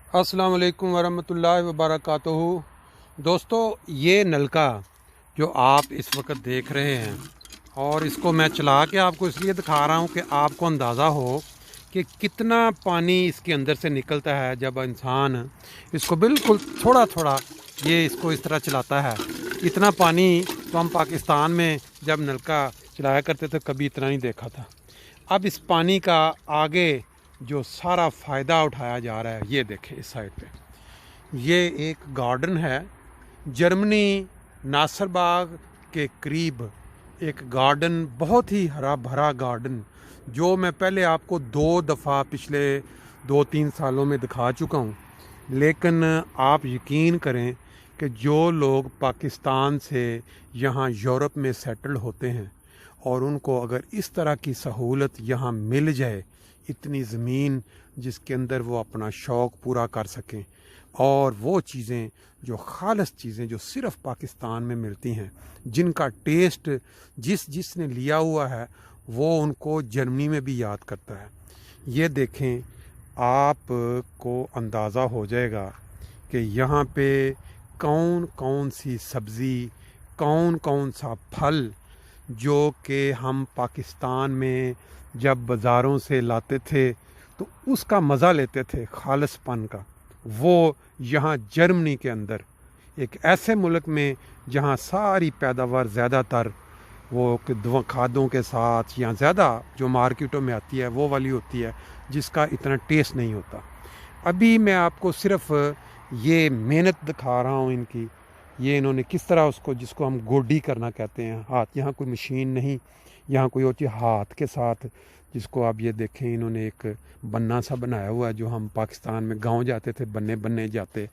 अस्सलाम वालेकुम वरहमतुल्लाहि वबरकातुहू। दोस्तों, ये नलका जो आप इस वक्त देख रहे हैं और इसको मैं चला के आपको इसलिए दिखा रहा हूँ कि आपको अंदाज़ा हो कि कितना पानी इसके अंदर से निकलता है जब इंसान इसको बिल्कुल थोड़ा थोड़ा ये इसको इस तरह चलाता है। इतना पानी तो हम पाकिस्तान में जब नलका चलाया करते थे कभी इतना नहीं देखा था। अब इस पानी का आगे जो सारा फ़ायदा उठाया जा रहा है, ये देखें इस साइड पे ये एक गार्डन है। जर्मनी नासरबाग के करीब एक गार्डन, बहुत ही हरा भरा गार्डन, जो मैं पहले आपको 2 दफ़ा पिछले 2-3 सालों में दिखा चुका हूँ। लेकिन आप यकीन करें कि जो लोग पाकिस्तान से यहाँ यूरोप में सेटल होते हैं और उनको अगर इस तरह की सहूलत यहाँ मिल जाए, इतनी ज़मीन जिसके अंदर वो अपना शौक़ पूरा कर सकें और वो चीज़ें जो ख़ालिस चीज़ें जो सिर्फ़ पाकिस्तान में मिलती हैं, जिनका टेस्ट जिसने लिया हुआ है वो उनको जर्मनी में भी याद करता है। ये देखें, आपको अंदाज़ा हो जाएगा कि यहाँ पे कौन कौन सी सब्ज़ी, कौन कौन सा फल जो कि हम पाकिस्तान में जब बाज़ारों से लाते थे तो उसका मज़ा लेते थे खालिसपन का, वो यहाँ जर्मनी के अंदर एक ऐसे मुल्क में जहाँ सारी पैदावार ज़्यादातर वो खादों के साथ या ज़्यादा जो मार्केटों में आती है वो वाली होती है, जिसका इतना टेस्ट नहीं होता। अभी मैं आपको सिर्फ़ ये मेहनत दिखा रहा हूँ इनकी। ये इन्होंने किस तरह उसको, जिसको हम गोडी करना कहते हैं, हाथ, यहाँ कोई मशीन नहीं, यहाँ कोई और चीज़, हाथ के साथ, जिसको आप ये देखें इन्होंने एक बन्ना सा बनाया हुआ है जो हम पाकिस्तान में गांव जाते थे बन्ने बन्ने जाते,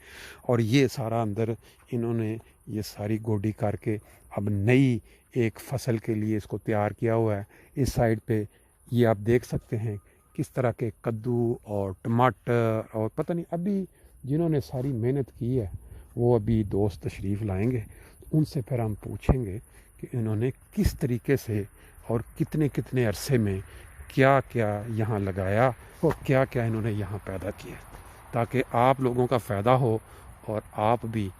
और ये सारा अंदर इन्होंने ये सारी गोडी करके अब नई एक फसल के लिए इसको तैयार किया हुआ है। इस साइड पे ये आप देख सकते हैं किस तरह के कद्दू और टमाटर, और पता नहीं अभी जिन्होंने सारी मेहनत की है वो अभी दोस्त तशरीफ़ लाएंगे, उनसे फिर हम पूछेंगे कि इन्होंने किस तरीके से और कितने कितने अरसे में क्या क्या यहाँ लगाया और क्या क्या इन्होंने यहाँ पैदा किया, ताकि आप लोगों का फ़ायदा हो और आप भी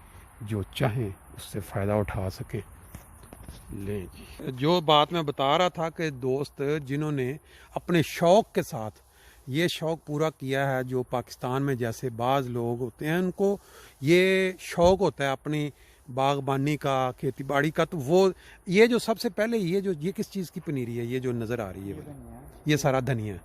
जो चाहें उससे फ़ायदा उठा सकें। ले जी, जो बात मैं बता रहा था कि दोस्त जिन्होंने अपने शौक़ के साथ ये शौक़ पूरा किया है, जो पाकिस्तान में जैसे बाज़ लोग होते हैं उनको ये शौक़ होता है अपनी बागबानी का, खेती बाड़ी का, तो वो ये जो सबसे पहले ये किस चीज़ की पनीरी है, ये जो नज़र आ रही है ये सारा धनिया,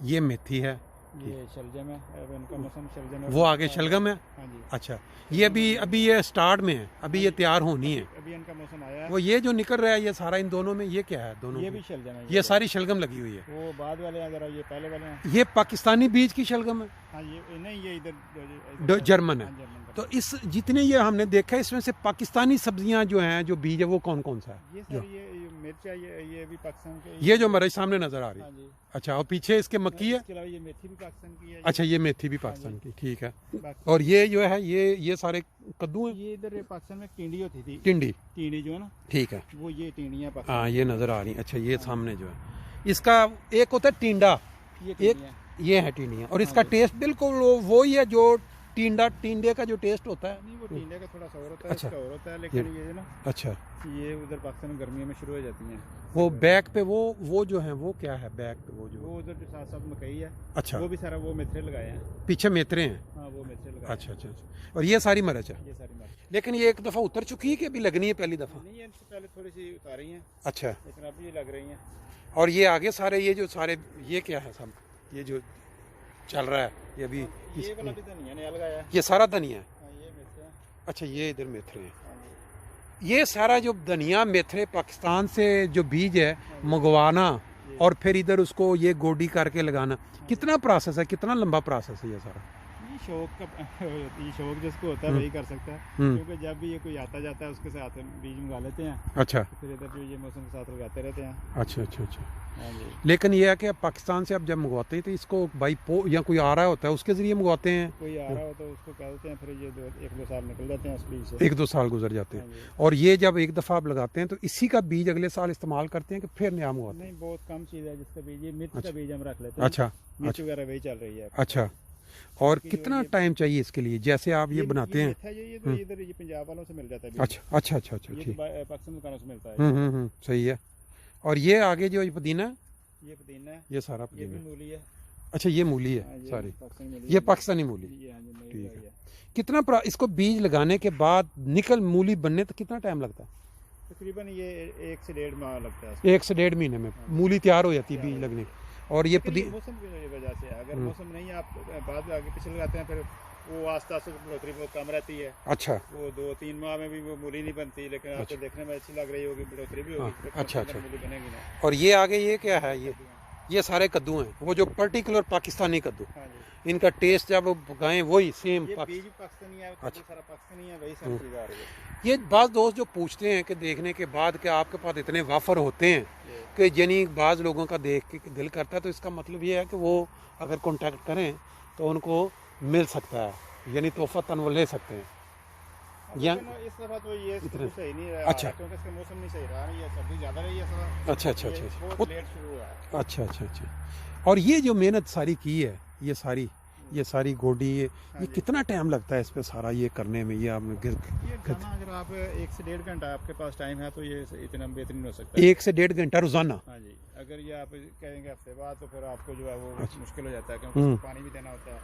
ये मेथी है, ये शलजम है, अब इनका मौसम शलजम है, वो आगे शलगम है। हाँ जी। अच्छा, ये अभी ये स्टार्ट में है, अभी ये तैयार होनी है, अभी इनका मौसम आया है। वो ये जो निकल रहा है ये सारा इन दोनों में ये क्या है, दोनों ये भी शलजम है, ये सारी शलगम लगी हुई है। वो बाद वाले हैं, जरा ये पहले वाले हैं। ये पाकिस्तानी बीज की शलगम है। हाँ, ये नहीं, ये इधर जर्मन है। हाँ, जर्मन का। तो इस जितने ये हमने देखा है इसमें से पाकिस्तानी सब्जियां जो हैं, जो बीज है वो कौन कौन सा है? ये सर ये मिर्च है, ये भी पाकिस्तान के, ये जो हमारे सामने नजर आ रही है। हाँ जी। अच्छा, और पीछे इसके मक्की है। इसके अलावा ये मेथी भी पाकिस्तान की है। अच्छा, ये मेथी भी पाकिस्तान की, ठीक है। बाकी और ये जो है ये सारे कद्दू हैं। ये इधर पाकिस्तान में टिंडी होती थी, टिंडी, जो है ना, ठीक है, वो ये टिंडियाँ पाकिस्तान। हाँ ये नज़र आ रही है। अच्छा, ये सामने जो है इसका एक होता है टिंडा, एक ये है टिंडियाँ, और इसका टेस्ट बिल्कुल वही है जो टिंडे का जो टेस्ट होता है। नहीं, वो टिंडे का थोड़ा सा और होता है, अच्छा, इसका और होता है, लेकिन ये ना, अच्छा, ये उधर पाकिस्तान में गर्मियों में शुरू हो जाती हैं। वो बैक पे वो जो है वो क्या है बैक पे, वो उधर के साथ साथ मकई है। अच्छा, वो भी सारा वो मेथरे लगाए हैं, पीछे मेथरे हैं। हाँ वो मेथरे लगाए। अच्छा अच्छा अच्छा, और ये सारी मिर्च है। ये सारी मिर्च, लेकिन ये एक दफ़ा उतर चुकी है कि अभी लगनी है पहली दफ़ा? नहीं, इनसे पहले थोड़ी सी उतारी हैं, अच्छा, लेकिन अब ये लग रही हैं। और ये आगे सारे ये जो सारे ये क्या है सब, ये जो चल रहा है ये अभी ये वाला भी धनिया नया लगाया है। ये सारा धनिया है। हाँ, ये मेथरे हैं। अच्छा, ये इधर मेथरे हैं। हाँ जी। ये सारा जो धनिया मेथरे पाकिस्तान से जो बीज है मंगवाना और फिर इधर उसको ये गोडी करके लगाना, कितना प्रोसेस है, कितना लंबा प्रोसेस है ये सारा? ये शौक का ये शौक जिसको होता है वही कर सकता है, क्योंकि जब भी ये कोई आता जाता है उसके साथ बीज मंगा लेते हैं। अच्छा, फिर इधर जो ये मौसम के साथ लगाते रहते हैं। अच्छा अच्छा अच्छा। हाँ जी। लेकिन ये है कि पाकिस्तान से अब जब मंगवाते हैं तो इसको बाई या कोई आ रहा होता है उसके ज़रिए मंगवाते हैं, कोई आ रहा हो तो उसको कह देते हैं, फिर ये 1-2 साल निकल जाते हैं उस बीज से। 1-2 साल गुजर जाते हाँ हैं। जी। और ये जब एक दफ़ा आप लगाते हैं तो इसी का बीज अगले साल इस्तेमाल करते हैं कि फिर नया मंगवाते हैं? नहीं, बहुत कम चीज़ है जिसका बीज, ये मिर्च का बीज हम रख लेते हैं। अच्छा, मिर्च वगैरह वही चल रही है। अच्छा, और कितना टाइम चाहिए इसके लिए, जैसे आप ये बनाते हैं? ये तो इधर ये पंजाब वालों से मिल जाता है। अच्छा अच्छा अच्छा अच्छा, ये ठीक। पाकिस्तान दुकानों से मिलता है। सही है। और ये आगे जो ये पुदीना है, ये पुदीना है, ये सारा ये पुदीना भी मूली है। अच्छा ये मूली है, हाँ, सारी पाकिस्तानी ये पाकिस्तानी मूली। ठीक है। कितना इसको बीज लगाने के बाद निकल मूली बनने तक कितना टाइम लगता है? तकरीबन ये 1 से 1.5 माह लगता है। 1 से 1.5 महीने में मूली तैयार हो जाती है बीज लगने की। और ये मौसम की वजह से, अगर मौसम नहीं आप बाद में आगे पीछे लगाते हैं फिर वो आस्ते आस्ते बढ़ोतरी बहुत कम रहती है। अच्छा। वो 2-3 माह में भी वो मूली नहीं बनती, लेकिन आपको देखने में अच्छी लग रही होगी, बढ़ोतरी भी होगी। अच्छा अच्छा। मूली बनेगी ना। और ये आगे ये क्या है? ये सारे कद्दू हैं, वो जो पर्टिकुलर पाकिस्तानी कद्दू। इनका टेस्ट जब पकाएं वही सेम पाकिस्तानी है। अच्छा, सारा पाकिस्तानी है, वही सब चीज आ रही है। ये बाज़ दोस्त जो पूछते हैं कि देखने के बाद कि आपके पास इतने वाफर होते हैं कि यानी बाज़ लोगों का देख के दिल करता है, तो इसका मतलब ये है कि वो अगर कांटेक्ट करें तो उनको मिल सकता है, यानी तोहफा तन वो ले सकते हैं। या इस दफा तो ये सही नहीं रहा। अच्छा, क्योंकि इसका मौसम नहीं सही रहा, ये सर्दी ज़्यादा रही है इस दफा। अच्छा अच्छा अच्छा, बहुत लेट शुरू हुआ है। अच्छा अच्छा अच्छा। और ये जो मेहनत सारी की है, ये सारी गोडी, ये कितना टाइम लगता है इस पे सारा ये करने में? ये आपने अगर आप 1 से 1.5 घंटा आपके पास टाइम है तो ये इतना बेहतरीन हो सकता है। 1 से 1.5 घंटा रोजाना? हाँ जी। अगर ये आप कहेंगे हफ्ते बाद तो फिर आपको जो है वो मुश्किल हो जाता है, क्योंकि पानी भी देना होता है।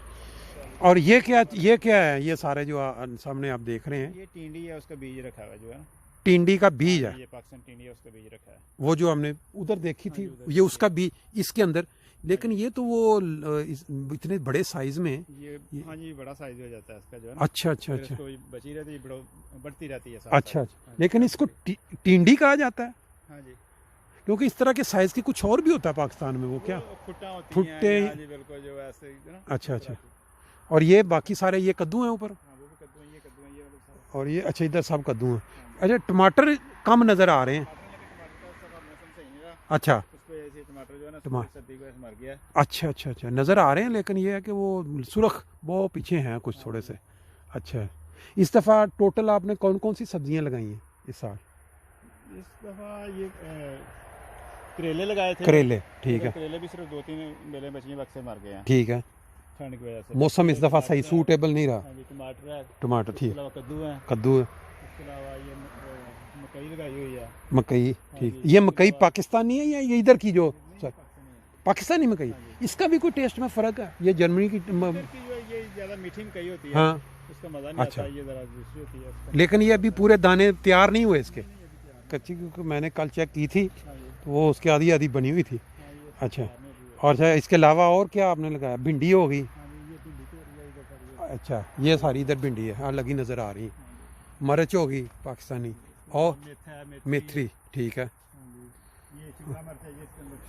और ये क्या है? ये सारे जो सामने आप देख रहे हैं, ये टिंडी है, उसका बीज रखा हुआ है जो है ना। टिंडी का बीज है? ये पाकिस्तान टिंडी है, उसका बीज रखा है। वो जो हमने उधर देखी थी, ये उसका बीज इसके अंदर। लेकिन ये तो वो इतने बड़े साइज में ये हाँ जी, बड़ा साइज हो जाता है इसका जो है। अच्छा अच्छा अच्छा। बची रहती है, बढ़ती रहती है। अच्छा अच्छा। लेकिन इसको टिंडी कहा जाता है? हाँ जी। क्योंकि इस तरह के साइज की कुछ और भी होता है पाकिस्तान में, वो क्या भुट्टे? हाँ जी बिल्कुल, जो ऐसे ना। अच्छा अच्छा। और ये बाकी सारे ये कद्दू हैं ऊपर? हाँ, वो भी कद्दू हैं, ये कद्दू हैं, ये वाले। और ये अच्छा, इधर सब कद्दू हैं। अच्छा, टमाटर कम नज़र आ रहे हैं। अच्छा, टमाटर जो है ना, सर्दी को मर गया। अच्छा अच्छा अच्छा, नज़र आ रहे हैं, लेकिन ये है कि वो सुरख वो पीछे हैं कुछ थोड़े से। अच्छा, इस दफ़ा टोटल आपने कौन कौन सी सब्जियां लगाई हैं इस साल? इस दफ़ा ये करेले लगाए थे। करेले, ठीक है। करेले भी सिर्फ 2-3 बेलें बची हैं, बाकी मर गए हैं। ठीक है। ठंड की वजह से मौसम इस दफ़ा सही सूटेबल नहीं रहा। टमाटर है, टमाटर ठीक, कद्दू है, कद्दू है, इसके अलावा ये मकई लगाई हुई है। मकई, ठीक। ये मकई पाकिस्तानी है या ये इधर की जो पाकिस्तानी मकई? इसका भी कोई टेस्ट में फ़र्क है? ये जर्मनी की ये ज़्यादा मीठी मकई होती है। हाँ, उसका मज़ा नहीं आता, ये ज़रा दूसरी होती है। लेकिन ये अभी पूरे दाने तैयार नहीं हुए इसके, कच्ची, क्योंकि मैंने कल चेक की थी तो वो उसके आधी आधी बनी हुई थी। अच्छा, और इसके अलावा और क्या आपने लगाया? भिंडी हो गई? अच्छा, ये सारी इधर भिंडी है, हाँ लगी नज़र आ रही। मिर्च होगी पाकिस्तानी, और मेथी, ठीक है।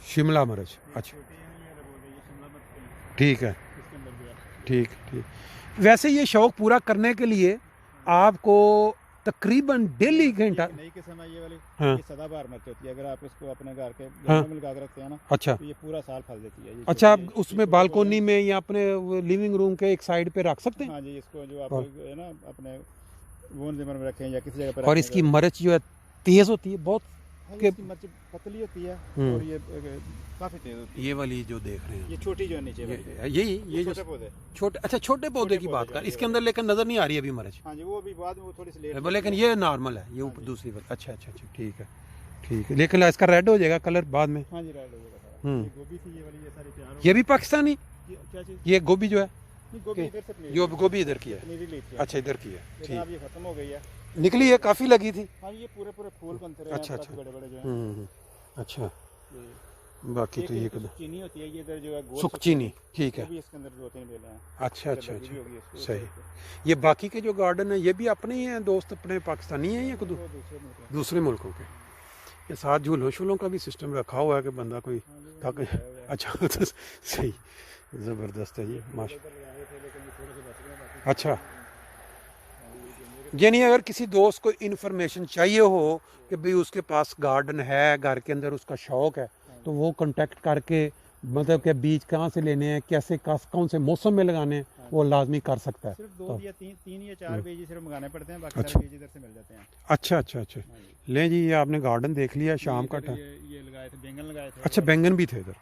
शिमला मिर्च, अच्छा ठीक है, ठीक ठीक। वैसे ये शौक़ पूरा करने के लिए आपको तकरीबन डेली घंटा? नई किस्म है ये वाली। हाँ। ये सदाबहार मिर्च होती है, अगर आप इसको अपने घर के हाँ। में लगा के रखते हैं ना, अच्छा, तो ये पूरा साल फल देती है। अच्छा, आप उसमें बालकोनी में या अपने लिविंग रूम के एक साइड पे रख सकते हैं? हाँ जी, इसको जो आप है ना अपने वोन ज़मीन में रखें या किसी जगह पर। और इसकी मिर्च जो है तेज़ होती है बहुत? इसकी मिर्च पतली होती है और ये काफ़ी तेज़ होती है। ये वाली जो देख रहे हैं, ये छोटी जो है नीचे ये छोटे पौधे, छोटे, अच्छा छोटे पौधे की बात कर, इसके अंदर लेकिन नज़र नहीं आ रही अभी मिर्च। हाँ जी, वो भी बाद में वो थोड़ी सी लेट, लेकिन ये नॉर्मल है, ये ऊपर दूसरी बात। अच्छा अच्छा अच्छा, ठीक है ठीक है। लेकिन इसका रेड हो जाएगा कलर बाद में? हाँ जी, रेड हो जाएगा। ये गोभी थी, ये वाली, ये सारी तैयार हो। ये भी पाकिस्तानी? क्या चीज़? ये गोभी जो है, गोभी इधर से, जो गोभी इधर की है? है। अच्छा, इधर की है, ठीक। अब ये खत्म हो गई है, निकली है, काफ़ी लगी थी। हाँ, ये पूरे फूल बनते रहे हैं। अच्छा अच्छा, बड़े बड़े जो हैं। अच्छा, बाकी तो ये चीनी होती है, ये इधर जो है सुख चीनी, ठीक है। भी इसके अंदर 2-3 बेलें हैं। अच्छा अच्छा अच्छा, सही। ये बाकी के जो गार्डन है ये भी अपने ही हैं दोस्त, अपने पाकिस्तानी हैं या दूसरे मुल्कों के? ये साथ झूलों शूलों का भी सिस्टम रखा हुआ है कि बंदा कोई थक। अच्छा तो सही, ज़बरदस्त है ये, माशा। अच्छा, यानी अगर किसी दोस्त को इन्फॉर्मेशन चाहिए हो कि भाई उसके पास गार्डन है, घर के अंदर उसका शौक़ है, तो वो कांटेक्ट करके मतलब कि बीज कहाँ से लेने हैं, कैसे कौन से मौसम में लगाने हैं, वो लाजमी कर सकता है। सिर्फ 2 या 3 या 4 बीज सिर्फ मंगाने पड़ते हैं, बाकी सारे बीज इधर से मिल जाते हैं। अच्छा अच्छा अच्छा, लें जी, ये आपने गार्डन देख लिया शाम का टाइम। ये लगाए थे, बैंगन लगाए थे। अच्छा, बैंगन भी थे इधर?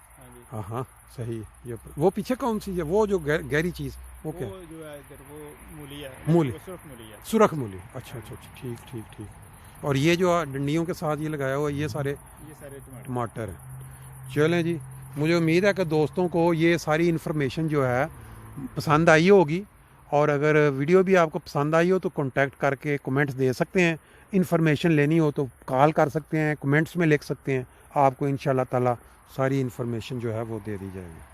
हाँ हाँ सही। ये वो पीछे कौन सी है, वो जो गहरी चीज़ वो क्या? वो जो है इधर वो मूली है, मूली, वो सुरख मूली है। सुरख मूली। अच्छा अच्छा अच्छा, ठीक ठीक ठीक। और ये जो डंडियों के साथ ये लगाया हुआ ये सारे टमाटर। टमाटर हैं। चलें जी, मुझे उम्मीद है कि दोस्तों को ये सारी इन्फॉर्मेशन जो है पसंद आई होगी। और अगर वीडियो भी आपको पसंद आई हो तो कांटेक्ट करके कमेंट्स दे सकते हैं। इन्फॉर्मेशन लेनी हो तो कॉल कर सकते हैं, कमेंट्स में लिख सकते हैं। आपको इंशाल्लाह ताला सारी इन्फॉर्मेशन जो है वो दे दी जाएगी।